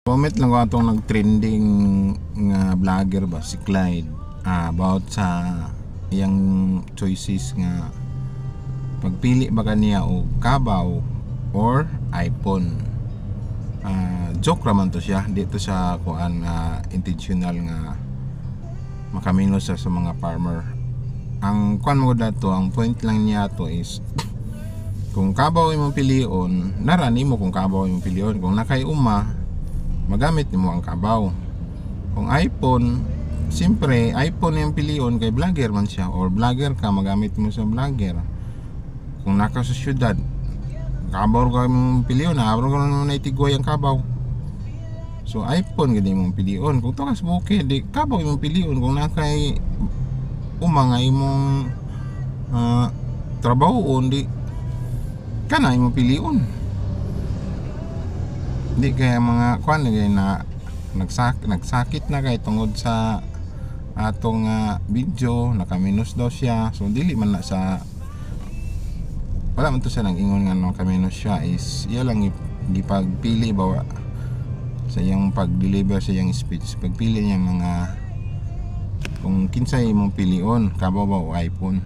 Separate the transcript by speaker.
Speaker 1: Comment lang ko atong nag-trending nga vlogger ba si Clyde about sa iyang choices nga pagpili ba kaniya og kabaw or iPhone. Joke raman to siya, dito siya kuan intentional nga makamino siya sa mga farmer. Ang kuan mo dato, ang point lang niya to is kung kabaw imong pilion, narani mo kung kabaw imong pilion. Kung nakay uma, magamit nimo ang kabaw. Kung iPhone, siyempre iPhone yung pilion kay vlogger man siya, or vlogger ka, magamit mo sa vlogger. Kung naka sa syudad, kabaw ka mong pilion, abro ka naman naitigway ang kabaw. So iPhone gani mong pilion. Kung to kas bukid, di kabaw imong pilion. Kung nakay uma nga imong trabaho, di kana imong pilion. Di kaya mga kuan kay na nagsakit na kay tungod sa atong video, nakaminos daw siya. So dili man na sa wala man to siya nang ingon nga no kaminos siya, is iya lang gipagpili ba sa iyang pag-deliver sa iyang speech, pagpili niya mga kung kinsay imong pilion, kabaw ba o iPhone.